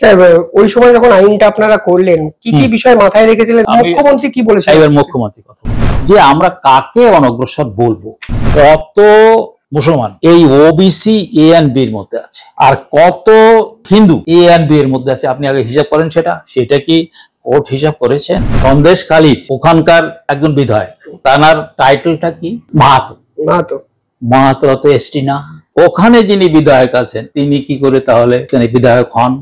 Sir ওই সময় যখন আইনটা আপনারা করলেন কি বিষয় মাথায় রেখেছিলেন, মুখ্যমন্ত্রী কি বলেছিলেন? এবার মুখ্যমন্ত্রী কথা যে আমরা কাকে অনগ্রসর বলবো, কত মুসলমান এই ওবিসি এ এন্ড বি এর মধ্যে আছে আর কত হিন্দু এ এন্ড বি এর মধ্যে আছে, আপনি আগে হিসাব করেন। সেটা কি কোর্ট হিসাব করেছেন? সন্দেশখালী ওখানকার একজন বিধায়ক, তার টাইটেলটা কি? মাহাতো তো এসটি না। ওখানে যিনি বিধায়ক আছেন তিনি কি করে তাহলে বিধায়ক হন?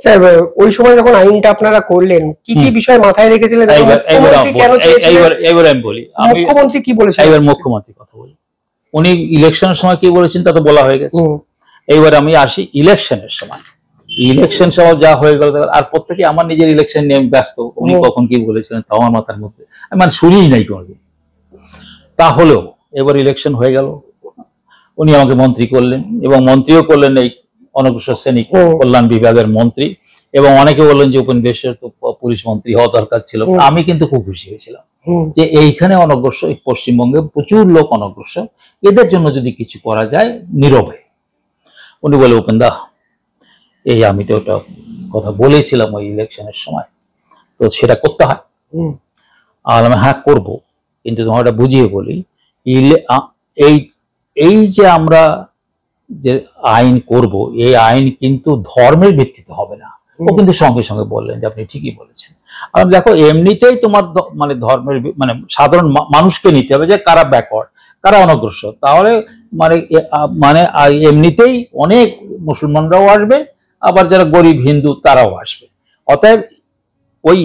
স্যার ওই সময় যখন আইনটা আপনারা করলেন কি বিষয় মাথায় রেখেছিলেন? এবার আমি বলি, মুখ্যমন্ত্রী কি বলেছেন? এবার মুখ্যমন্ত্রী কথা বলি। উনি ইলেকশনের সময় কি বলেছেন তা তো বলা হয়ে গেছে। এইবার আমি আসি ইলেকশনের সময়। ইলেকশন সব যা হয়ে গেল, আর প্রত্যেকে আমার নিজের ইলেকশন নিয়ে ব্যস্ত। উনি কখন কি বলেছিলেন তাও আমার মাথার মধ্যে আমি শুনিই নাই কোনোদিন। তাহলেও এবার ইলেকশন হয়ে গেল, উনি আমাকে মন্ত্রী করলেন এবং মন্ত্রীও করলেন এই অনগ্রসর শ্রেণী কল্যাণ বিভাগের মন্ত্রী, এবং অনেকে বললেন যে উপনিবেশের তো পুলিশ মন্ত্রী হওয়া দরকার ছিল। আমি কিন্তু খুব খুশি হয়েছিলাম যে এইখানে অনগ্রসর, পশ্চিমবঙ্গে প্রচুর লোক অনগ্রসর, এদের জন্য যদি কিছু করা যায় নীরবে। উনি বলে, উপেন্দা এই আমি তো ওটা কথা বলেছিলাম ওই ইলেকশনের সময়, তো সেটা করতে হয়। আর আমি হ্যাঁ করবো, কিন্তু তোমার এটা বুঝিয়ে বলি, এই যে আমরা যে আইন করব, এই আইন কিন্তু ধর্মের ভিত্তিতে হবে না। ও কিন্তু সঙ্গে সঙ্গে বললেন যে আপনি ঠিকই বলেছেন। আর দেখো এমনিতেই তোমার মানে ধর্মের মানে সাধারণ মানুষকে নিতে হবে যে কারা ব্যাকওয়ার্ড, কারা অনগ্রসর, তাহলে মানে মানে এমনিতেই অনেক মুসলমানরাও আসবে, আবার যারা গরিব হিন্দু তারাও আসবে। অতএব ওই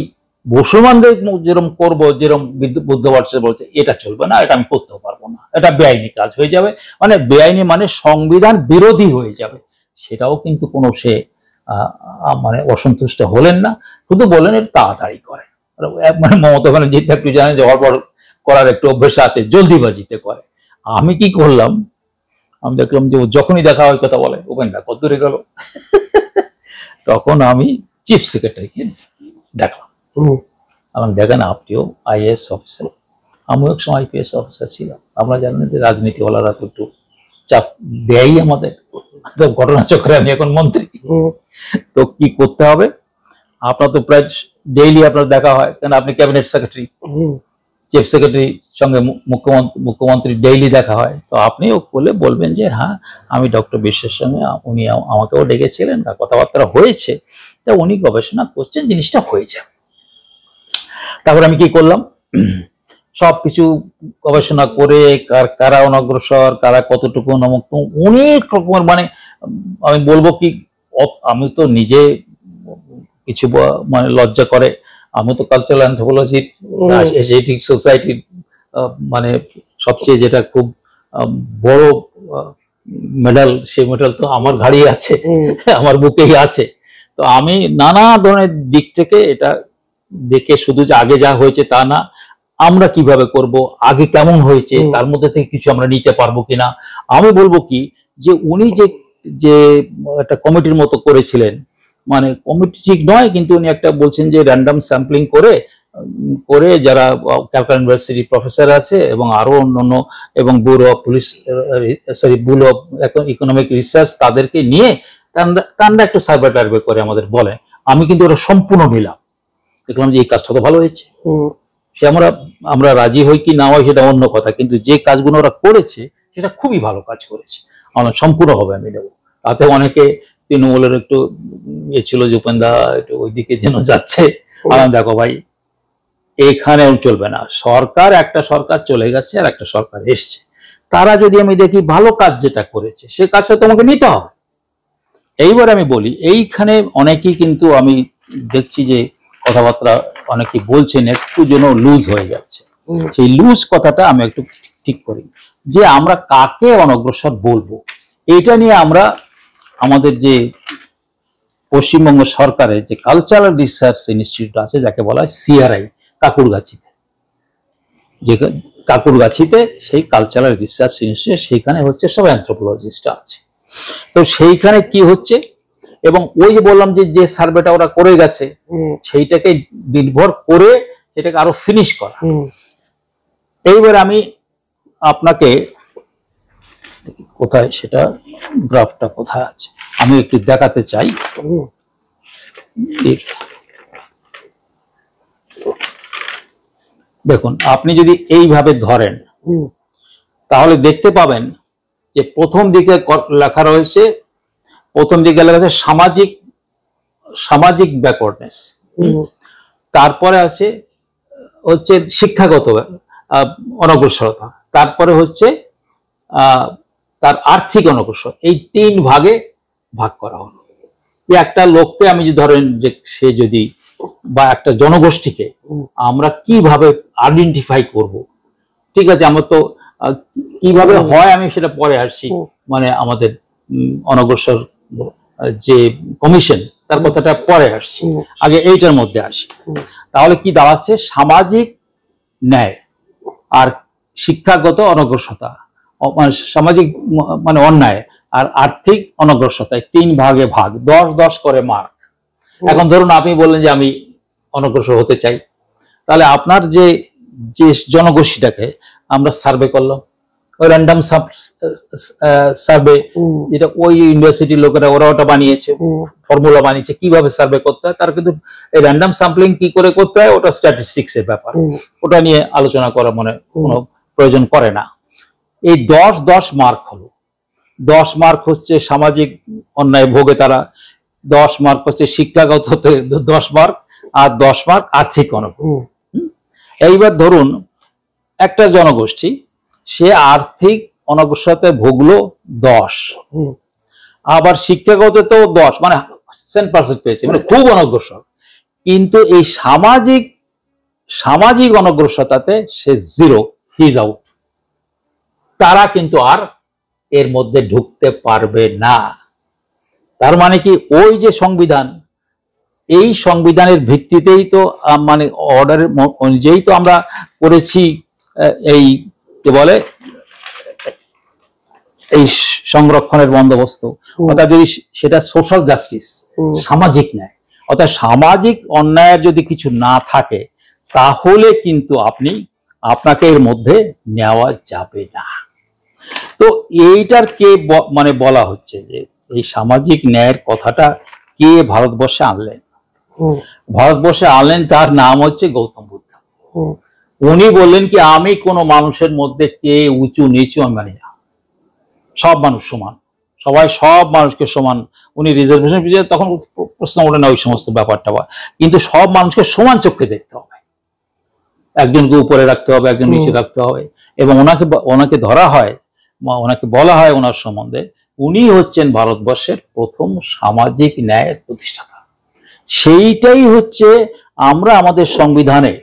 মুসলমানদের যেরকম করবো, যেরকম বুদ্ধবর্ষে বলছে এটা চলবে না, এটা আমি করতেও পারবো না, এটা বেআইনি কাজ হয়ে যাবে, মানে বেআইনি মানে সংবিধান বিরোধী হয়ে যাবে। সেটাও কিন্তু কোনো সে মানে অসন্তুষ্ট হলেন না, শুধু বললেন এটা তাড়াতাড়ি করে। মানে মমতা ব্যানার্জিতে একটু জানেন যে হড়বড় করার একটু অভ্যেস আছে, জলদিবাজিতে করে। আমি কি করলাম, আমি দেখলাম যে যখনই দেখা হয় কথা বলে, উপেন্দা কত দূরে গেল। তখন আমি চিফ সেক্রেটারিকে দেখলাম। আমার দেখেন আপনিও আইএএস অফিসার, আমিও এক সময় আইপিএস অফিসার ছিলাম। আমরা জানেন যে রাজনীতিওয়ালারা তো একটু চাপ দেয়ই আমাদের, ঘটনাচক্রে আমি এখন মন্ত্রী। তো কি করতে হবে, আপনার তো প্রায় ডেইলি আপনার দেখা হয়, কেন আপনি ক্যাবিনেট সেক্রেটারি, চিফ সেক্রেটারির সঙ্গে মুখ্যমন্ত্রী ডেইলি দেখা হয়। তো আপনিও বলে বলবেন যে হ্যাঁ আমি ডক্টর বিশ্বের সঙ্গে, উনি আমাকেও ডেকেছিলেন, কথাবার্তা হয়েছে, তা উনি গবেষণা করছেন, জিনিসটা হয়ে যাবে। তারপর আমি কি করলাম, সবকিছু গবেষণা করে কারা অনগ্রসর, কারা কতটুকু অনেক রকমের, মানে আমি বলবো কি, আমি তো নিজে কিছু মানে লজ্জা করে, আমি তো কালচারাল অ্যানথ্রোপোলজি এশিয়াটিক সোসাইটির মানে সবচেয়ে যেটা খুব বড় মেডাল, সেই মেডাল তো আমার ঘাড়ি আছে, আমার বুকেই আছে। তো আমি নানা ধরনের দিক থেকে এটা দেখে, শুধু যে আগে যা হয়েছে তা না, আমরা কিভাবে করব, আগে কেমন হয়েছে, তার মধ্যে থেকে কিছু আমরা নিতে পারবো কিনা। আমি বলবো কি, যে উনি যে একটা কমিটির মতো করেছিলেন, মানে কমিটি ঠিক নয়, কিন্তু উনি একটা বলছেন যে র্যান্ডম স্যাম্পলিং করে যারা ক্যালকাটা ইউনিভার্সিটি প্রফেসর আছে এবং আরো অন্যান্য, এবং bureau of police bureau of economic research, তাদেরকে নিয়ে তারা একটু সার্ভে টার্ভে করে আমাদের বলে। আমি কিন্তু ওরা সম্পূর্ণ নিলাম, দেখলাম যে এই কাজটা তো ভালো হয়েছে। সে আমরা রাজি হই কি না হয় সেটা অন্য কথা, কিন্তু যে কাজগুলো ওরা করেছে সেটা খুবই ভালো কাজ করেছে, আমরা সম্পূর্ণভাবে আমি নেব। তাতে অনেকে তৃণমূলের একটু ইয়ে ছিল যে উপেন্দা একটু ওইদিকে যেন যাচ্ছে। দেখো ভাই, এখানেও চলবে না, একটা সরকার চলে গেছে আর একটা সরকার এসছে, তারা যদি আমি দেখি ভালো কাজ যেটা করেছে সে কাজটা তোমাকে নিতে হবে। এইবার আমি বলি, এইখানে অনেকেই কিন্তু আমি দেখছি যে কথাবার্তা অনেকে বলছেন একটু যেন লুজ হয়ে যাচ্ছে। সেই লুজ কথাটা আমি একটু ঠিক করি, যে আমরা কাকে অনগ্রসর বলবো, এইটা নিয়ে আমরা আমাদের যে পশ্চিমবঙ্গ সরকারের যে কালচারাল রিসার্চ ইনস্টিটিউট আছে, যাকে বলা হয় সিআরআই, কাকুরগাছিতে সেই কালচারাল রিসার্চ ইনস্টিটিউট, সেইখানে হচ্ছে সব অ্যানথ্রোপোলজিস্ট আছে। তো সেইখানে কি হচ্ছে, এবং ওই যে বললাম যে সার্ভেটা ওরা করে গেছে, সেইটাকে নির্ভর করে সেটাকে আরো ফিনিশ করা। এইবার আমি আপনাকে কোথায় সেটা গ্রাফটা কোথায় আছে আমি একটু দেখাতে চাই। দেখুন আপনি যদি এইভাবে ধরেন তাহলে দেখতে পাবেন যে প্রথম দিকে লেখা রয়েছে, সামাজিক সামাজিক ব্যাকওয়ার্ডনেস, তারপরে আছে হচ্ছে শিক্ষাগত অনগ্রসরতা, তারপরে হচ্ছে তার আর্থিক অনগ্রসর। এই 3 ভাগে ভাগ করা হলো। যে একটা লোককে আমি যদি ধরেন যে সে যদি বা একটা জনগোষ্ঠীকে আমরা কিভাবে আইডেন্টিফাই করব, ঠিক আছে, আমরা তো কিভাবে হয় আমি সেটা পরে আসছি, মানে আমাদের অনগ্রসর যে কমিশন তার কথাটা পরে আসছি, আগে এইটার মধ্যে আসি। তাহলে কি দাঁড়াচ্ছে, সামাজিক ন্যায় আর শিক্ষাগত অনগ্রসরতা, সামাজিক মানে অন্যায় আর আর্থিক অনগ্রসরতা, 3 ভাগে ভাগ, 10-10 করে মার্ক। এখন ধরুন আপনি বললেন যে আমি অনগ্রসর হতে চাই, তাহলে আপনার যে যে জনগোষ্ঠীটাকে আমরা সার্ভে করলাম, ওই র্যান্ডম সার্ভে, যেটা ওই ইউনিভার্সিটির লোকেরা ওরা ওটা বানিয়েছে, ফর্মুলা বানিয়েছে কিভাবে সার্ভে করতে হয়। তার কিন্তু এই র্যান্ডম স্যাম্পলিং কি করে করতে হয় ওটা স্ট্যাটিস্টিক্স এর ব্যাপার, ওটা নিয়ে আলোচনা করা মনে কোনো প্রয়োজন করে না। এই 10-10 মার্ক হলো, 10 মার্ক হচ্ছে সামাজিক অন্যায় ভোগে তারা, 10 মার্ক হচ্ছে শিক্ষাগত 10 মার্ক, আর 10 মার্ক আর্থিক অনগ্রসর। এইবার ধরুন একটা জনগোষ্ঠী সে আর্থিক অনগ্রসরতায় ভুগলো 10, আবার শিক্ষাগততেও 10, মানে 10% পেয়েছে, মানে খুব অনগ্রসর। কিন্তু এই সামাজিক অনগ্রসরতাতে সে 0, হি ইজ আউট। তারা কিন্তু আর এর মধ্যে ঢুকতে পারবে না। তার মানে কি, ওই যে সংবিধান, এই সংবিধানের ভিত্তিতেই তো মানে অর্ডারের অনুযায়ী তো আমরা করেছি এই কি বলে এই সংরক্ষণের বন্দোবস্ত। অর্থাৎ যদি সেটা সোশ্যাল জাস্টিস, সামাজিক ন্যায়, অর্থাৎ সামাজিক অন্যায়ের যদি কিছু না থাকে তাহলে কিন্তু আপনাকে এর মধ্যে নেওয়া যাবে না। তো এইটার কে মানে বলা হচ্ছে যে এই সামাজিক ন্যায়ের কথাটা কে ভারতবর্ষে আনলেন? ভারতবর্ষে আনলেন, তার নাম হচ্ছে গৌতম বুদ্ধ। উনি বললেন কি, আমি কোনো মানুষের মধ্যে কে উঁচু নিচু আমি মানি না, সব মানুষ সমান, সব মানুষকে সমান। উনি রিজার্ভেশন তখন প্রশ্ন ওঠে না ওই সমস্ত ব্যাপারটা, কিন্তু সব মানুষকে সমান চোখে দেখতে হবে, একজনকে উপরে রাখতে হবে, একজন নিচে রাখতে হবে। এবং ওনাকে ধরা হয়, ওনাকে বলা হয় ওনার সম্বন্ধে, উনি হচ্ছেন ভারতবর্ষের প্রথম সামাজিক ন্যায়ের প্রতিষ্ঠাতা। সেইটাই হচ্ছে আমরা আমাদের সংবিধানে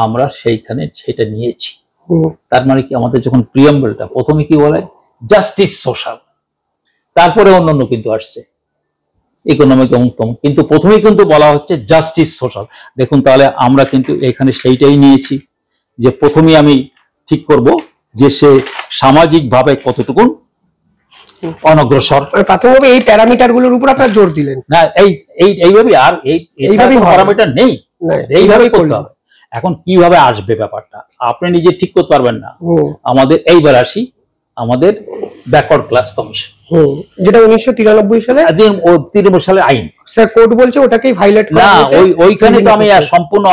আমরা সেইখানে সেটা নিয়েছি। তার মানে কি, আমাদের যখন প্রিয়াম্বলটা প্রথমে কি বলে, জাস্টিস সোশ্যাল, তারপরে অন্যান্য কিন্তু আসছে ইকোনমিক এবং কিন্তু প্রথমেই কিন্তু বলা হচ্ছে জাস্টিস সোশ্যাল। দেখুন তাহলে আমরা কিন্তু এখানে সেইটাই নিয়েছি, যে প্রথমেই আমি ঠিক করব যে সে সামাজিক ভাবে কতটুকু অনগ্রসর। প্রাথমিকভাবে এই প্যারামিটার গুলোর উপর আপনারা জোর দিলেন না, এইভাবে, আর এইভাবে প্যারামিটার নেই, এইভাবেই করতে হবে। এখন কিভাবে আসবে ব্যাপারটা আপনি নিজে ঠিক করতে পারবেন না। আমাদের এইবার আসি আমাদের ব্যাকওয়ার্ড ক্লাস কমিশন, যেটা 1993 সালে 93 সালে আইন। স্যার কোর্ট বলছে ওটাকেই ভায়োলেট করা হয়েছে। ওইখানে তো আমি সম্পূর্ণ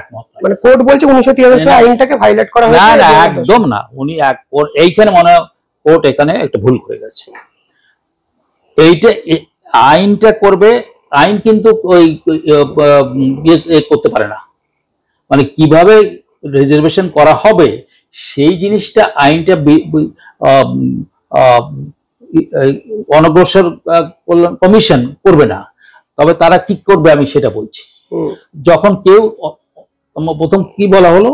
একমত। মানে কোর্ট বলছে 1993 সালে আইনটাকে ভায়োলেট করা হয়েছে। না, একদম না। উনি এইখানে মনে হয় কোর্ট এখানে একটা ভুল করে গেছে। এইটা আইনটা করবে, আইন কিন্তু ওই করতে পারে না, মানে কিভাবে রিজার্ভেশন করা হবে সেই জিনিসটা আইনটা অনগ্রসর কমিশন করবে না। তবে তারা কি করবে আমি সেটা বলছি। যখন কেউ প্রথম কি বলা হলো,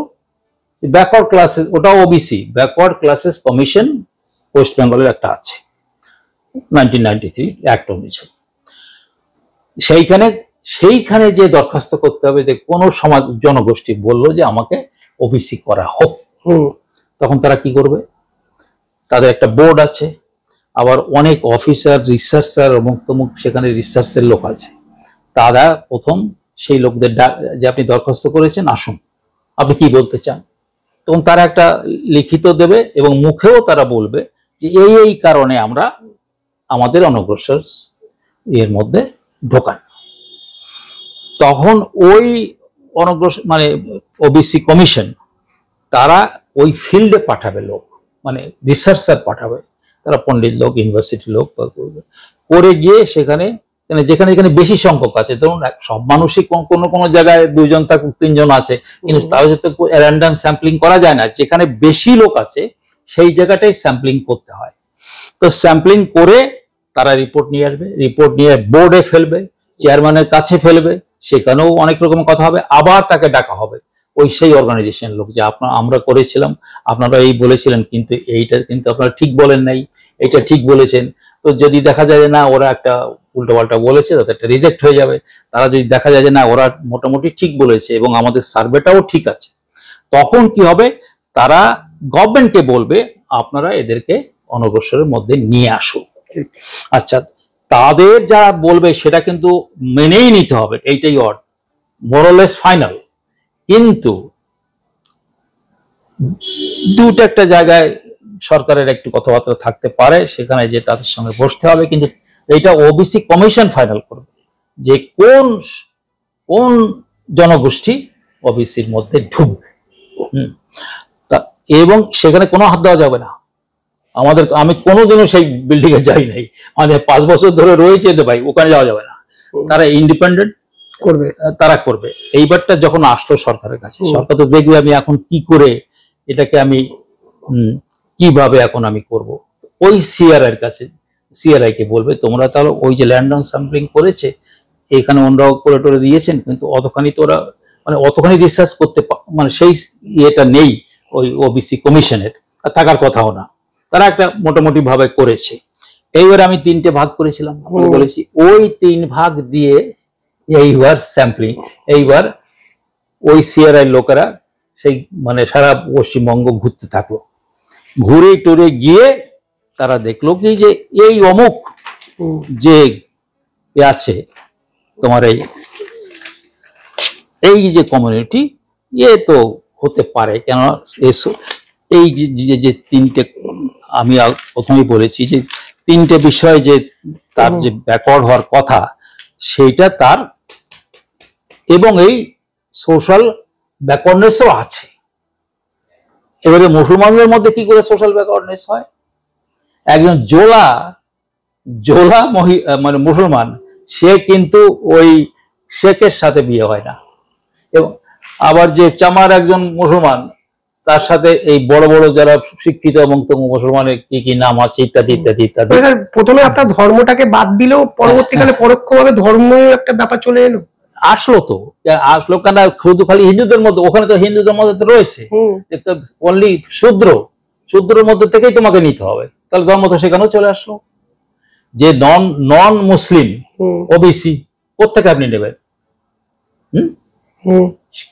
ব্যাকওয়ার্ড ক্লাসেস, ওটাও OBC, backward classes commission West বেঙ্গলের একটা আছে 1993 অ্যাক্ট অনুযায়ী। সেইখানে যে দরখাস্ত করতে হবে, যে কোনো সমাজ জনগোষ্ঠী বললো যে আমাকে ওবিসি করা হোক, তখন তারা কি করবে, তাদের একটা বোর্ড আছে, আবার অনেক অফিসার, রিসার্চার, অমুক তমুক সেখানে রিসার্চের লোক আছে। তারা প্রথম সেই লোকদের যে আপনি দরখাস্ত করেছেন, আসুন আপনি কি বলতে চান, তখন তারা একটা লিখিত দেবে এবং মুখেও তারা বলবে যে এই কারণে আমরা আমাদের অনগ্রসর এর মধ্যে ঢোকান। তখন ওই অনগ্রসর মানে ওবিসি কমিশন তারা ওই ফিল্ডে পাঠাবে লোক, মানে রিসার্চার পাঠাবে, তারা পণ্ডিত লোক, ইউনিভার্সিটি লোক করে গিয়ে সেখানে যেখানে যেখানে বেশি সংখ্যক আছে, ধরুন সব মানুষই কোনো কোনো জায়গায় 2 জন থাকুক 3 জন আছে, কিন্তু তাও যাতে র্যান্ডম স্যাম্পলিং করা যায় না, যেখানে বেশি লোক আছে সেই জায়গাটাই স্যাম্পলিং করতে হয়। তো স্যাম্পলিং করে তারা রিপোর্ট নিয়ে আসবে, রিপোর্ট নিয়ে বোর্ডে ফেলবে, চেয়ারম্যানের কাছে ফেলবে, সেখানেও অনেক রকম কথা হবে, আবার তাকে ডাকা হবে ওই সেই অর্গানাইজেশন লোক যে আমরা করেছিলাম, আপনারা এই বলেছিলেন কিন্তু এইটা কিন্তু আপনারা ঠিক বলেন নাই, এইটা ঠিক বলেছেন। তো যদি দেখা যায় যে না ওরা একটা উল্টোপাল্টা বলেছে, তাতে একটা রিজেক্ট হয়ে যাবে। তারা যদি দেখা যায় যে না ওরা মোটামুটি ঠিক বলেছে এবং আমাদের সার্ভেটাও ঠিক আছে, তখন কি হবে, তারা গভর্নমেন্টকে বলবে আপনারা এদেরকে অনগ্রসরের মধ্যে নিয়ে আসুন। আচ্ছা, তাদের যা বলবে সেটা কিন্তু মেনেই নিতে হবে, এইটাই মোরলেস ফাইনাল। কিন্তু দুটো একটা জায়গায় সরকারের একটু কথাবার্তা থাকতে পারে, সেখানে যে তাদের সঙ্গে বসতে হবে, কিন্তু এইটা ওবিসি কমিশন ফাইনাল করবে যে কোন কোন জনগোষ্ঠী ওবিসির মধ্যে ঢুকবে। এবং সেখানে কোনো হাত দেওয়া যাবে না। আমি কোনোদিনও সেই বিল্ডিং এ যাই নাই, মানে 5 বছর ধরে রয়েছে, তো ভাই ওখানে যাওয়া যাবে না, তারা ইন্ডিপেন্ডেন্ট করবে, তারা করবে। এইবারটা যখন আসলো সরকারের কাছে, সরকার তো দেখবে আমি এখন কি করে এটাকে আমি কিভাবে এখন আমি করব, ওই সিআরআই কাছে, সিআরআই কে বলবে তোমরা তাহলে ওই যে ল্যান্ডন স্যাম্পলিং করেছে এখানে ওনারাও করে টোরে দিয়েছেন, কিন্তু অতখানি তোরা মানে অতখানি রিসার্চ করতে মানে সেই ইয়েটা নেই ওই ওবিসি কমিশনের, আর থাকার কথাও না, তারা একটা মোটামুটি ভাবে করেছে। এইবার আমি 3টে ভাগ করেছিলাম, বলেছি ওই 3 ভাগ দিয়ে এইবার স্যাম্পলিং, এইবার ওই সিআরআই লোকেরা সেই মানে সারা পশ্চিমবঙ্গ ঘুরতে থাকলো, ঘুরে টুরে গিয়ে তারা দেখলো কি যে এই অমুক যে আছে তোমার এই যে কমিউনিটি এ তো হতে পারে, কেন এই যে 3টে আমি প্রথমেই বলেছি যে 3টে বিষয় যে তার যে ব্যাকওয়ার্ড হওয়ার কথা সেইটা তার, এবং এই সোশ্যাল ব্যাকওয়ার্ডনেসও আছে। এবারে মুসলমানদের মধ্যে কি করে সোশ্যাল ব্যাকওয়ার্ডনেস হয়, একজন জোলা মানে মুসলমান, সে কিন্তু ওই শেখের সাথে বিয়ে হয় না, এবং আবার যে চামার একজন মুসলমান তার সাথে এই বড় বড় যারা শিক্ষিত এবং মুসলমানের কি কি নাম আছে ইত্যাদি ইত্যাদি ইত্যাদি। প্রথমে আপনার ধর্মটাকে বাদ দিলেও পরবর্তীকালে পরোক্ষভাবে ধর্মের একটা ব্যাপার চলে এলো, আসলো কেন শুধু খালি হিন্দুদের মধ্যে, ওখানে তো হিন্দুদের মধ্যে তো রয়েছে অনলি শূদ্রের মধ্যে থেকেই তোমাকে নিতে হবে, তাহলে ধর্ম তো সেখানেও চলে আসলো। যে নন মুসলিম ওবিসি কোথেকে আপনি নেবেন,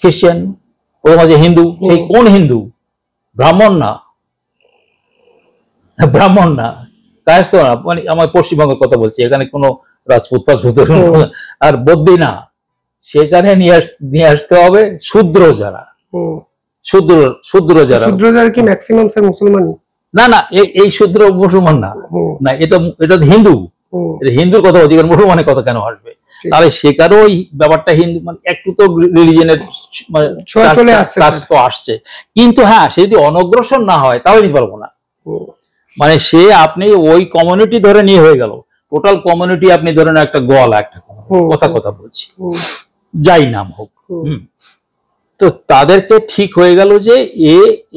খ্রিস্টান, ওর মাঝে হিন্দু, সেই কোন হিন্দু, ব্রাহ্মণ না কায়স্থ না, মানে আমার পশ্চিমবঙ্গের কথা বলছি, এখানে কোনো রাজপুত আর বদ্যি না, সেখানে নিয়ে আসতে হবে শূদ্র যারা, শূদ্র যারা কি ম্যাক্সিমাম স্যার মুসলমানই না, এই শূদ্র মুসলমান না, এটা হিন্দু, হিন্দুর কথা বলছি, মুসলমানের কথা কেন আসবে, তাহলে সেখানেও ওই ব্যাপারটা হিন্দু মানে একটু তো রিলিজিয়নের কাজ তো আসছে, কিন্তু হ্যাঁ সে যদি অনগ্রসর না হয় তাহলে নিতে পারবো না, মানে সে আপনি ওই কমিউনিটি ধরে নিয়ে হয়ে গেল, টোটাল কমিউনিটি আপনি ধরেন একটা গলা একটা কথা বলছি যাই নাম হোক, তো তাদেরকে ঠিক হয়ে গেল যে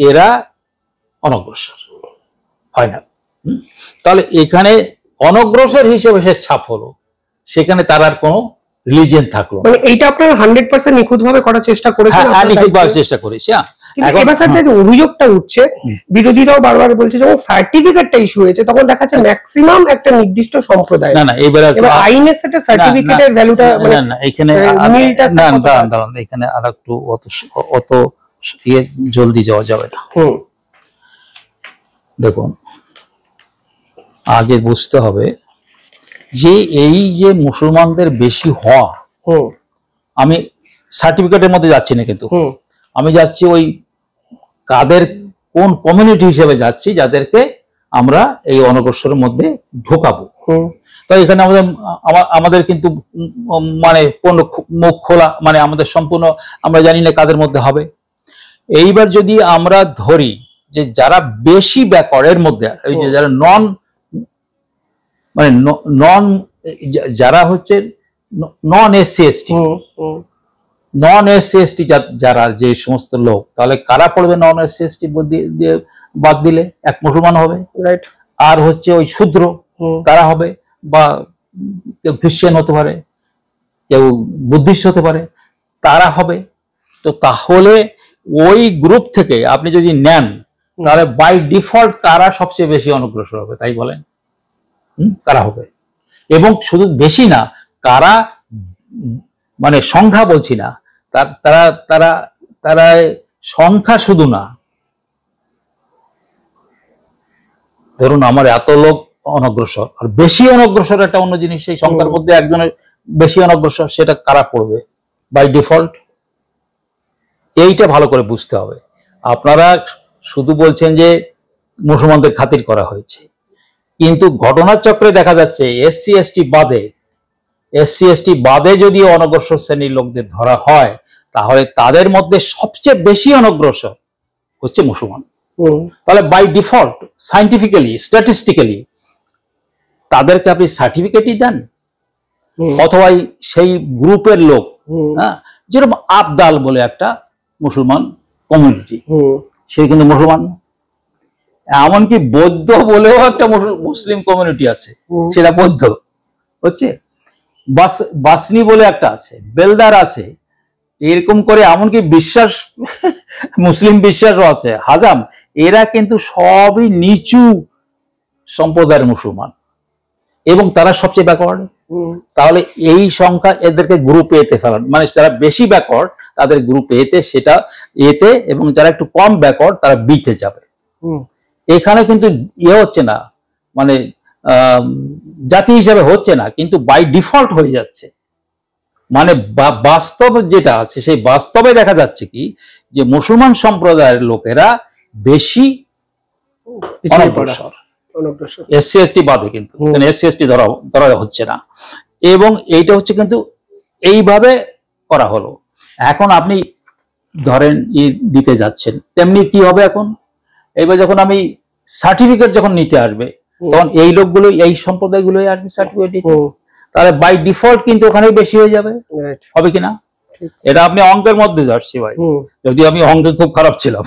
এরা অনগ্রসর হয় না, তাহলে এখানে অনগ্রসর হিসেবে সে ছাপ হলো, সেখানে তার আর কোনো রিলিজিয়ন থাকলো, মানে এইটা আপনারা 100% নিখুঁতভাবে করার চেষ্টা করেছেন? হ্যাঁ, নিখুঁতভাবে চেষ্টা করেছি। এবার স্যার যে অভিযোগটা উঠছে, বিরোধীরাও বারবার বলছে যখন সার্টিফিকেটটা ইস্যু হয়েছে তখন দেখা যাচ্ছে ম্যাক্সিমাম একটা নির্দিষ্ট সম্প্রদায়, না এবার আইনের সাথে সার্টিফিকেটের ভ্যালুটা না এখানে এখানে আরেকটু অত জলদি যাওয়া যাবে না। দেখুন, আগে বুঝতে হবে যে এই যে মুসলমানদের বেশি হওয়া, আমি সার্টিফিকেটের মধ্যে যাচ্ছি না, কিন্তু আমি যাচ্ছি ওই কাদের কোন কমিউনিটি হিসেবে যাচ্ছি, যাদেরকে আমরা এই অনগ্রসরের মধ্যে ঢোকাবো। তো এখানে আমাদের কিন্তু মানে কোন মুখ খোলা, মানে আমাদের সম্পূর্ণ আমরা জানি না কাদের মধ্যে হবে। এইবার যদি আমরা ধরি যে যারা বেশি ব্যাকওয়ার্ডের মধ্যে, এই যে যারা নন যারা হচ্ছে নন এসসি এসটি, নন এসসি এসটি যারা যে সমস্ত লোক, তাহলে কারা পড়বে নন এসসি এসটি দিয়ে বাদ দিলে? এক মুসলমান হবে, রাইট। আর হচ্ছে ওই শূদ্র কারা হবে, বা কেউ খ্রিস্টান হতে পারে, কেউ বুদ্ধিস্ট হতে পারে, তারা হবে। তো তাহলে ওই গ্রুপ থেকে আপনি যদি নেন, তাহলে বাই ডিফল্ট কারা সবচেয়ে বেশি অনগ্রসর হবে, তাই বলেন? কারা হবে? এবং শুধু বেশি না, কারা, মানে সংখ্যা বলছি না, তারা তারা তারা সংখ্যা শুধু না, ধরুন আমার এত লোক অনগ্রসর, আর বেশি অনগ্রসর একটা অন্য জিনিস, সেই সংখ্যার মধ্যে একজনের বেশি অনগ্রসর, সেটা কারা পড়বে বাই ডিফল্ট? এইটা ভালো করে বুঝতে হবে। আপনারা শুধু বলছেন যে মুসলমানদের খাতির করা হয়েছে, কিন্তু ঘটনার চক্রে দেখা যাচ্ছে এসসি এসটি বাদে যদি অনগ্রসর শ্রেণীর লোকদের ধরা হয়, তাহলে তাদের মধ্যে সবচেয়ে বেশি অনগ্রসর হচ্ছে মুসলমান। তাহলে বাই ডিফল্ট সাইন্টিফিক্যালি, স্ট্যাটিস্টিক্যালি তাদেরকে আপনি সার্টিফিকেটই দেন, অথবা সেই গ্রুপের লোক, হ্যাঁ, যেরকম আবদাল বলে একটা মুসলমান কমিউনিটি, সে কিন্তু মুসলমান। এমনকি বৌদ্ধ বলেও একটা মুসলিম কমিউনিটি আছে, সেটা বৌদ্ধ হচ্ছে। বাসনি বলে একটা আছে, বেলদার আছে, এরকম করে এমনকি বিশ্বাস, মুসলিম বিশ্বাসও আছে, হাজাম, এরা কিন্তু সবই নিচু সম্প্রদায়ের মুসলমান, এবং তারা সবচেয়ে ব্যাকওয়ার্ড। তাহলে এই সংখ্যা এদেরকে গ্রুপ এতে ফেলান, মানে যারা বেশি ব্যাকওয়ার্ড তাদের গ্রুপ এতে, সেটা এতে, এবং যারা একটু কম ব্যাকওয়ার্ড তারা বিতে যাবে। এখানে কিন্তু ইয়ে হচ্ছে না, মানে জাতি হিসাবে হচ্ছে না, কিন্তু বাই ডিফল্ট হয়ে যাচ্ছে। মানে বাস্তব যেটা আছে, সেই বাস্তবে দেখা যাচ্ছে কি, যে মুসলমান সম্প্রদায়ের লোকেরা বেশি অনগ্রসর, এসসি এসটি বাদে, কিন্তু এসসি এসটি ধরা হচ্ছে না। এবং এইটা হচ্ছে কিন্তু এইভাবে করা হলো। এখন আপনি ধরেন দিতে যাচ্ছেন, তেমনি কি হবে এখন? এইবার যখন আমি সার্টিফিকেট যখন নিতে আসবে, তখন এই লোকগুলো, এই সম্প্রদায়গুলোই আসবে সার্টিফিকেট দিতে, তাহলে বাই ডিফল্ট কিন্তু ওখানে বেশি হয়ে যাবে, হবে কিনা? এটা আপনি অঙ্কের মধ্যে যাচ্ছি ভাই, যদি আমি অঙ্কে খুব খারাপ ছিলাম,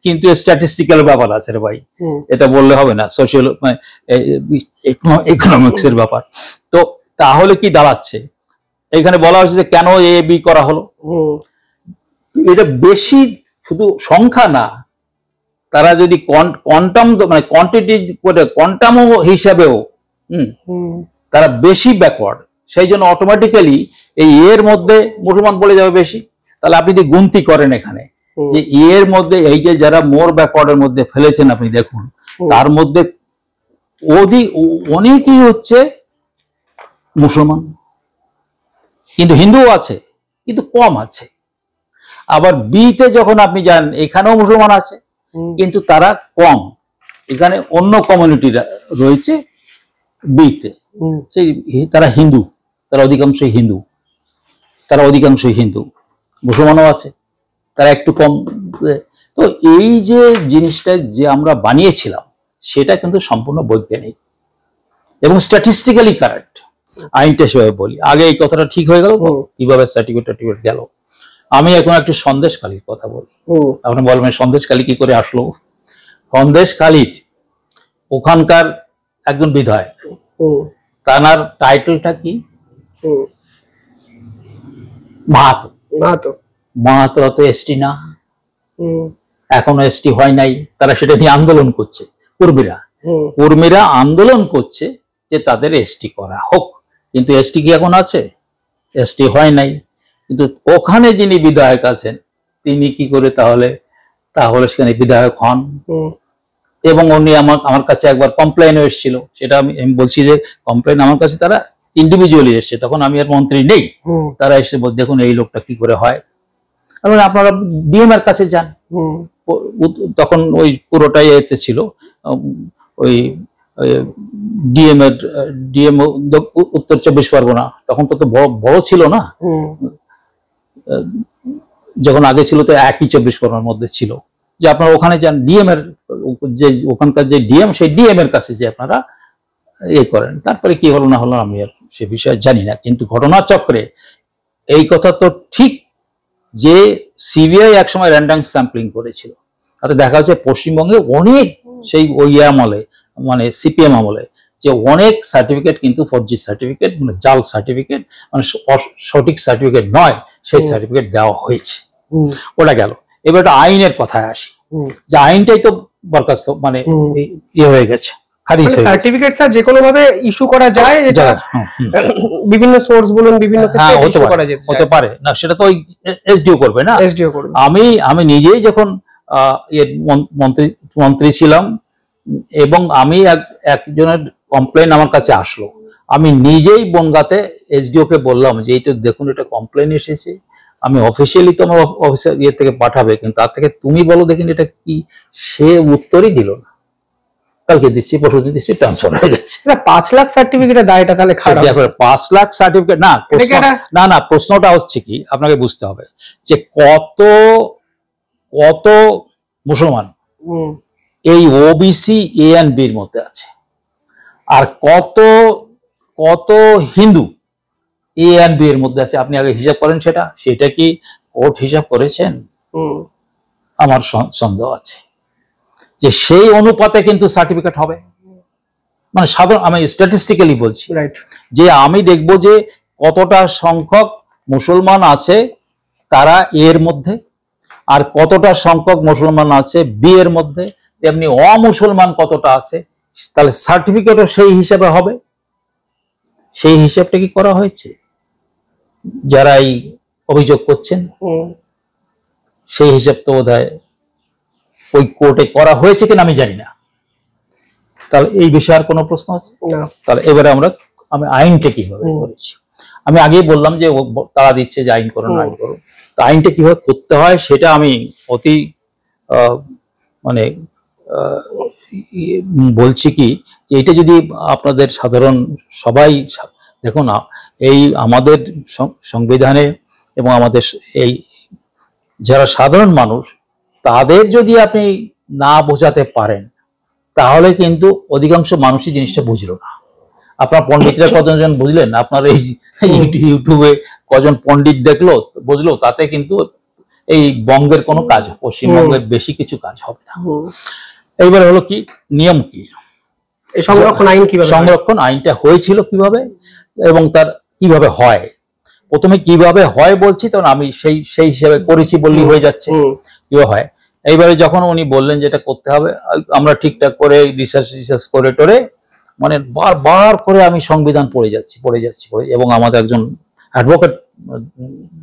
কিন্তু স্ট্যাটিস্টিক্যাল ব্যাপার আছে রে ভাই, এটা বললে হবে না, সোশ্যাল ইকোনমিক্স এর ব্যাপার। তো তাহলে কি দাঁড়াচ্ছে, এখানে বলা হচ্ছে যে কেন এ বি করা হলো? এটা বেশি শুধু সংখ্যা না, তারা যদি কোয়ান্টাম, মানে কোয়ান্টিটি, কোয়ান্টাম হিসাবেও তারা বেশি ব্যাকওয়ার্ড, সেই জন্য অটোমেটিক্যালি এই এর মধ্যে মুসলমান বলে যাবে বেশি। তাহলে আপনি যদি গুনতি করেন এখানে, যে এর মধ্যে এই যে যারা মোর ব্যাকওয়ার্ডের মধ্যে ফেলেছেন, আপনি দেখুন তার মধ্যে অনেকই হচ্ছে মুসলমান, কিন্তু হিন্দুও আছে, কিন্তু কম আছে। আবার বিতে যখন আপনি যান, এখানেও মুসলমান আছে, কিন্তু তারা কম। এখানে অন্য কমিউনিটি রয়েছে বিতে, সেই তারা হিন্দু, তারা অধিকাংশই হিন্দু, মুসলমানও আছে, তারা একটু কম। তো এই যে জিনিসটা যে আমরা বানিয়েছিলাম, সেটা কিন্তু সম্পূর্ণ বৈজ্ঞানিক এবং স্ট্যাটিস্টিক্যালি কারেক্ট। আইনটা সেভাবে বলি, আগে এই কথাটা ঠিক হয়ে গেল, কিভাবে সার্টিফিকেট গেল। আমি এখন একটু সন্দেশখালীর কথা বলি। আপনি বলবেন সন্দেশখালী কি করে আসলো? সন্দেশখালীর ওখানকার একজন বিধায়ক, তার টাইটেলটা কি? মাহাতো। তো এসটি না, এখনো এসটি হয় নাই, তারা সেটা নিয়ে আন্দোলন করছে। কর্মীরা আন্দোলন করছে যে তাদের এসটি করা হোক, কিন্তু এসটি কি এখন আছে? এসটি হয় নাই। কিন্তু ওখানে যিনি বিধায়ক আছেন, তিনি কি করে তাহলে সেখানে বিধায়ক হন? এবং উনি আমার কাছে একবার কমপ্লেনও এসেছিল, সেটা আমি বলছি যে কমপ্লেন আমার কাছে তারা ইন্ডিভিজুয়ালি এসছে, তখন আমি আর মন্ত্রী নেই, তারা এসে দেখুন এই লোকটা কি করে হয়। আপনারা ডিএম এর কাছে যান। তখন ওই পুরোটাই এতে ছিল, ওই ডিএম উত্তর 24 পরগনা, তখন তো বড় ছিল না, যখন আগে ছিল তো একই 24 পরগনার মধ্যে ছিল, যে আপনারা ওখানে যান, ডিএম এর যে ওখানকার যে ডিএম, সেই ডিএম এর কাছে যে আপনারা করেন। তারপরে কি হলো না হলো আমি আর সে বিষয়ে জানি না, কিন্তু ঘটনাচক্রে এই কথা তো ঠিক যে সিবিআই একসময় র্যান্ডম স্যাম্পলিং করেছিল, তাতে দেখা যাচ্ছে পশ্চিমবঙ্গে অনেক সেই ওই আমলে, মানে সিপিএম আমলে, যে অনেক সার্টিফিকেট কিন্তু ফরজি সার্টিফিকেট, মানে জাল সার্টিফিকেট, মানে সঠিক সার্টিফিকেট নয়, সেই সার্টিফিকেট দেওয়া হয়েছে। ওটা গেল। এবার আইনের কথায় আসি, যে আইনটাই তো বরখাস্ত, মানে ইয়ে হয়ে গেছে, সার্টিফিকেট স্যার যে কোনো ভাবে ইস্যু করা যায়, এটা বিভিন্ন সোর্স বলুন, বিভিন্ন ক্ষেত্রে ইস্যু করা যেতে হতে পারে না, সেটা তো এসডিও করবে না, এসডিও করবে। আমি নিজেই যখন মন্ত্রী ছিলাম এবং আমি একজনের কমপ্লেন আমার কাছে আসলো, আমি নিজেই বনগাঁতে এসডিও কে বললাম যে এই তো দেখুন এটা কমপ্লেন এসেছে, আমি অফিসিয়ালি তো আমার অফিসার ইয়ে থেকে পাঠাবে, কিন্তু তার থেকে তুমি বলো দেখুন এটা কি, সে উত্তরই দিল না। কালকে দিচ্ছি, পরশু দিচ্ছি, ট্রান্সফার হয়ে গেছে। 5 লাখ সার্টিফিকেটের দায়টা তাহলে খারাপ। 5 লাখ সার্টিফিকেট না, না প্রশ্নটা হচ্ছে কি, আপনাকে বুঝতে হবে যে কত কত মুসলমান এই ওবিসি এ এন্ড বির মধ্যে আছে, আর কত কত হিন্দু এ এন্ড বি এর মধ্যে আছে, আপনি আগে হিসাব করেন। সেটা কি কোর্ট হিসাব করেছেন? আমার সন্দেহ আছে যে সেই অনুপাতে কিন্তু সার্টিফিকেট হবে, মানে সাধারণ, আমি স্ট্যাটিস্টিক্যালি বলছি, যে আমি দেখব যে কতটা সংখ্যক মুসলমান আছে তারা এর মধ্যে, আর কতটা সংখ্যক মুসলমান আছে বি এর মধ্যে, তেমনি অমুসলমান কতটা আছে, তাহলে সার্টিফিকেটও সেই হিসাবে হবে। সেই হিসাবটা কি করা হয়েছে যারা এই অভিযোগ করছেন? সেই হিসাব তো বোধহয় ওই কোর্টে করা হয়েছে কিনা আমি জানি না। তাহলে এই বিষয়ে আর কোনো প্রশ্ন আছে? তাহলে এবারে আমি আইনটা কিভাবে করেছি, আমি আগেই বললাম যে তারা দিচ্ছে যে আইন করুন, আইন করুন, তো আইনটা কিভাবে করতে হয় সেটা আমি অতি মানে বলছি কি, যে এটা যদি আপনাদের সাধারণ সবাই দেখুন, এই আমাদের সংবিধানে এবং আমাদের এই যারা সাধারণ মানুষ, তাদের যদি আপনি না বোঝাতে পারেন তাহলে কিন্তু অধিকাংশ মানুষই জিনিসটা বুঝলো না। আপনার পণ্ডিতরা কতজন বুঝলেন, আপনার এই ইউটিউবে কজন পণ্ডিত দেখলো বুঝলো, তাতে কিন্তু এই বঙ্গের কোনো কাজ, পশ্চিমবঙ্গের বেশি কিছু কাজ হবে না। এইবার হলো কি নিয়ম, কি এই সংরক্ষণ আইন কিভাবে, সংরক্ষণ আইনটা হয়েছিল কিভাবে এবং তার কিভাবে হয়, প্রথমে কিভাবে হয় বলছি, তখন আমি সেই হিসেবে করেছি বললেই হয়ে যাচ্ছে কিভাবে হয়। এইবারে যখন উনি বললেন যে এটা করতে হবে, আমরা ঠিকঠাক করে রিসার্চ করে টোরে, মানে বারবার করে আমি সংবিধান পড়ে যাচ্ছি, এবং আমাদের একজন অ্যাডভোকেট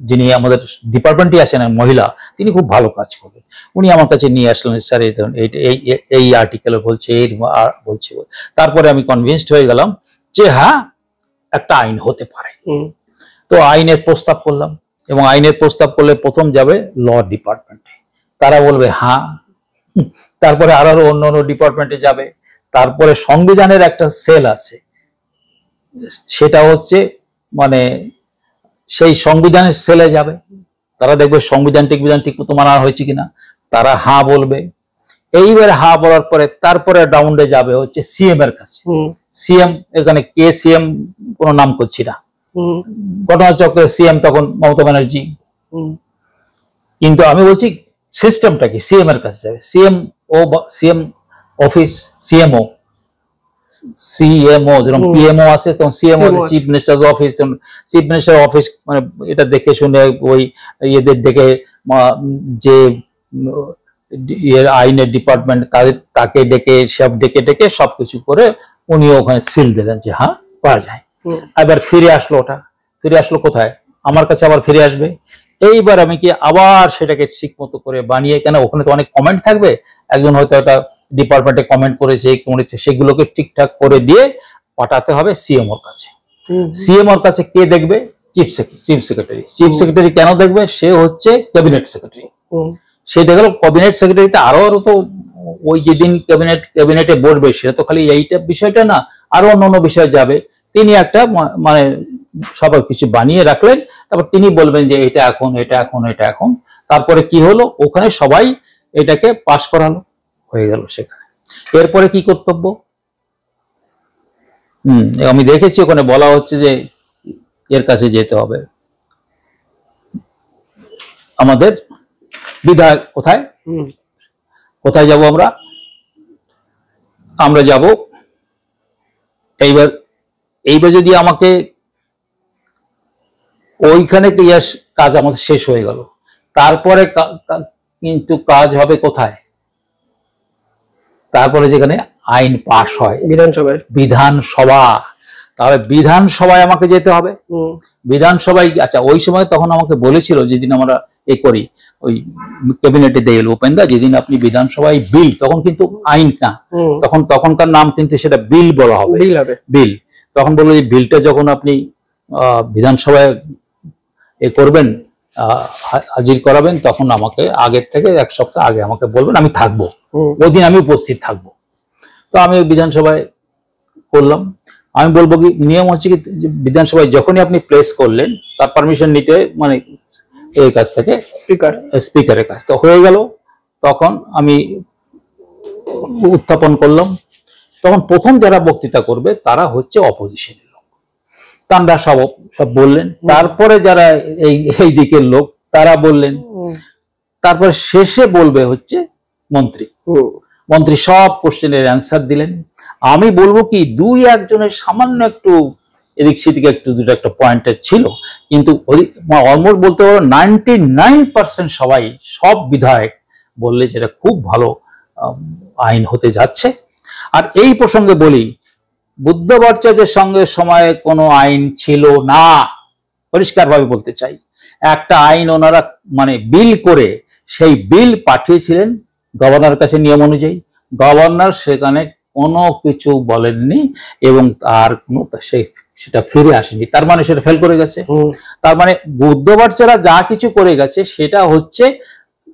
যিনি আমাদের ডিপার্টমেন্টে আসেন মহিলা, তিনি খুব ভালো কাজ করবেন, উনি আমার কাছে নিয়ে আসলেন, স্যার এই আর্টিকেলে বলছে, এই বলছে। তারপরে আমি কনভিন্সড হয়ে গেলাম যে হ্যাঁ একটা আইন হতে পারে। তো আইনের প্রস্তাব করলাম, এবং আইনের প্রস্তাব করলে প্রথম যাবে ল ডিপার্টমেন্টে, তারা বলবে হ্যাঁ, তারপরে আরো অন্য ডিপার্টমেন্টে যাবে, তারপরে সংবিধানের একটা সেল আছে, সেটা হচ্ছে মানে সেই সংবিধানের সেলে যাবে, তারা দেখবে সংবিধান ঠিক মতো মানা হয়েছে কিনা, তারা হ্যাঁ বলবে। এইবার হ্যাঁ বলার পরে তারপরে রাউন্ডে যাবে হচ্ছে সিএম এর কাছে। সিএম, এখানে কে সিএম কোনো নাম করছি না, ঘটনাচক্রে সিএম তখন মমতা ব্যানার্জি, কিন্তু আমি বলছি সিস্টেমটা কি, সিএম এর কাছে যাবে, সিএম অফিস, সিএমও যেরকম পিএমও আছে, তখন CMO chief ministers office, chief minister office মানে এটা দেখে শুনে ওই ইয়েদের দেখে যে আইনের ডিপার্টমেন্ট তাকে ডেকে ডেকে সবকিছু করে উনিও ওখানে সিল দিলেন যে হ্যাঁ করা যায়। এবার ফিরে আসলো কোথায়, আমার কাছে আবার ফিরে আসবে। এইবার আমি কি আবার সেটাকে ঠিক মতো করে বানিয়ে, কেন ওখানে তো অনেক কমেন্ট থাকবে, একজন হয়তো একটা ডিপার্টমেন্টে কমেন্ট করেছে, সেগুলোকে ঠিকঠাক করে দিয়ে পাঠাতে হবে সিএমওর কাছে। সিএমওর কাছে কে দেখবে, চিফ সেক্রেটারি কেন দেখবে? সে হচ্ছে ক্যাবিনেট সেক্রেটারি। সেটা গেল ক্যাবিনেট সেক্রেটারিতে আরো তো ওই যেদিন ক্যাবিনেটে বসবে সেটা তো খালি এইটা বিষয়টা না, আরো অন্যান্য বিষয় যাবে। তিনি একটা মানে সবার কিছু বানিয়ে রাখলেন, তারপর তিনি বলবেন যে এটা এখন, এটা এখন, এটা এখন। তারপরে কি হলো, ওখানে সবাই এটাকে পাশ করালো, হয়ে গেল সেখানে। এরপরে কি কর্তব্য? আমি দেখেছি ওখানে বলা হচ্ছে যে এর কাছে যেতে হবে, আমাদের বিধায়ক কোথায়, কোথায় যাব আমরা যাব এইবার যদি আমাকে ওইখানে কাজ আমাদের শেষ হয়ে গেল, তারপরে কিন্তু কাজ হবে কোথায়? তারপরে যেখানে আইন পাশ হয়, বিধানসভা। তাহলে বিধানসভায় আমাকে যেতে হবে। বিধানসভায়, আচ্ছা ওই সময় তখন আমাকে বলেছিল, যেদিন আমরা করি ওই ক্যাবিনেটে দিয়ে এলো উপেন্দা, যেদিন আপনি বিধানসভায় বিল, তখন কিন্তু আইন না, তখনকার নাম কিন্তু সেটা বিল বলা হবে, বিল। তখন বললো যে বিলটা যখন আপনি বিধানসভায় করবেন, হাজির করাবেন, তখন আমাকে আগের থেকে 1 সপ্তাহ আগে আমাকে বলবেন, আমি থাকবো ওই দিন, আমি উপস্থিত থাকবো। তো আমি বিধানসভায় করলাম। আমি বলবো কি, নিয়ম হচ্ছে কি, বিধানসভায় যখনই আপনি প্লেস করলেন, তার পারমিশন নিতে, মানে এই কাছ থেকে স্পিকারের কাছ থেকে হয়ে গেল। তখন আমি উত্থাপন করলাম। তখন প্রথম যারা বক্তৃতা করবে তারা হচ্ছে অপোজিশনের লোক, তারা সব বললেন। তারপরে যারা এই দিকের লোক তারা বললেন। তারপরে শেষে বলবে হচ্ছে মন্ত্রী সব কোশ্চেনের অ্যান্সার দিলেন। আমি বলবো কি, 2-1 জনের সামান্য একটু এদিক সেদিকে একটু দুটো একটা পয়েন্টের ছিল, কিন্তু অলমোস্ট বলতে পারো 99% সব বিধায়ক বললে যেটা খুব ভালো আইন হতে যাচ্ছে। আর এই প্রসঙ্গে বলি, বুদ্ধ ভট্টাচার্যের সঙ্গে সময়ে কোনো আইন ছিল না, পরিষ্কারভাবে বলতে চাই। একটা আইন ওনারা মানে বিল করে, সেই বিল পাঠিয়েছিলেন গভর্নরের কাছে নিয়ম অনুযায়ী। গভর্নর সেখানে কোনো কিছু বলেননি এবং তার কোনো সেটা ফিরে আসেনি, তার মানে সেটা ফেল করে গেছে। তার মানে বুদ্ধ ভট্টাচার্য যা কিছু করে গেছে সেটা হচ্ছে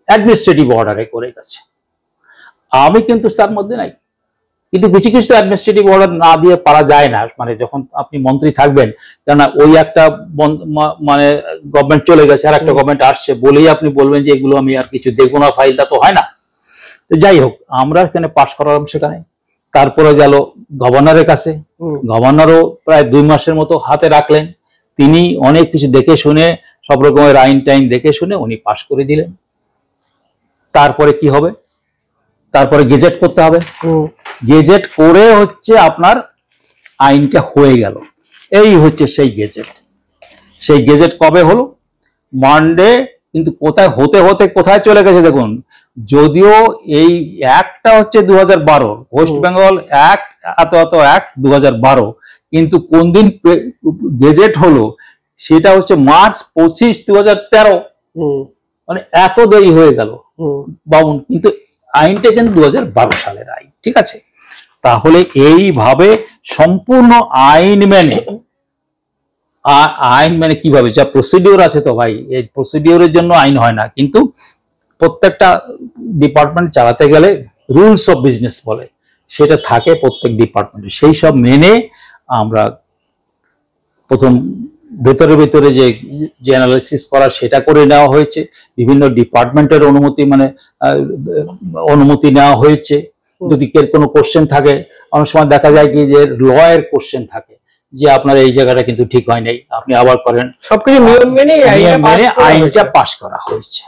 অ্যাডমিনিস্ট্রেটিভ অর্ডারে করে গেছে, আমি কিন্তু তার মধ্যে নাই। কিন্তু কিছু কিছু অ্যাডমিনিস্ট্রেটিভ অর্ডার না দিয়ে পারা যায় না, মানে যখন আপনি মন্ত্রী থাকবেন, কেননা ওই একটা মানে গভর্নমেন্ট চলে গেছে আর একটা গভর্নমেন্ট আসছে বলেই আপনি বলবেন যে এগুলো আমি আর কিছু দেখবো না, ফাইলটা তো হয় না। যাই হোক, আমরা এখানে পাশ করালাম সেখানে। তারপরে গেল গভর্নরের কাছে, গভর্নরও প্রায় 2 মাসের মতো হাতে রাখলেন। তিনি অনেক কিছু দেখে শুনে, সব রকমের আইন টাইন দেখে শুনে উনি পাশ করে দিলেন। তারপরে কি হবে? তারপরে গেজেট করতে হবে। গেজেট করে হচ্ছে আপনার আইনটা হয়ে গেল। এই হচ্ছে সেই গেজেট। সেই গেজেট কবে হলো? মানডে। কিন্তু কোথায় হতে হতে কোথায় চলে গেছে দেখুন। যদিও এই অ্যাক্টটা হচ্ছে 2012, ওয়েস্ট বেঙ্গল অ্যাক্ট, এত অ্যাক্ট 2012, কিন্তু কোন দিন গেজেট হলো সেটা হচ্ছে মার্চ 25, 2013। মানে এত দেরি হয়ে গেল। কিন্তু আইনটা কিন্তু 2012 সালের আইন, ঠিক আছে? তাহলে এইভাবে সম্পূর্ণ আইন মেনে কিভাবে, যা প্রসিডিওর আছে, তো ভাই এই প্রসিডিওরের জন্য আইন হয় না, কিন্তু প্রত্যেকটা ডিপার্টমেন্ট চালাতে গেলে রুলস অফ বিজনেস বলে, সেটা থাকে প্রত্যেক ডিপার্টমেন্টে। সেই সব মেনে আমরা প্রথম ভেতরে যে অ্যানালাইসিস করার সেটা করে নেওয়া হয়েছে। বিভিন্ন ডিপার্টমেন্টের অনুমতি নেওয়া হয়েছে। যদি কোনো কোশ্চেন থাকে, অনেক সময় দেখা যায় কি যে লয়ের কোশ্চেন থাকে যে আপনার এই জায়গাটা কিন্তু ঠিক হয় নাই, আপনি আবার করেন। সবকিছু নিয়ম মেনে আইনটা পাস করা হয়েছে।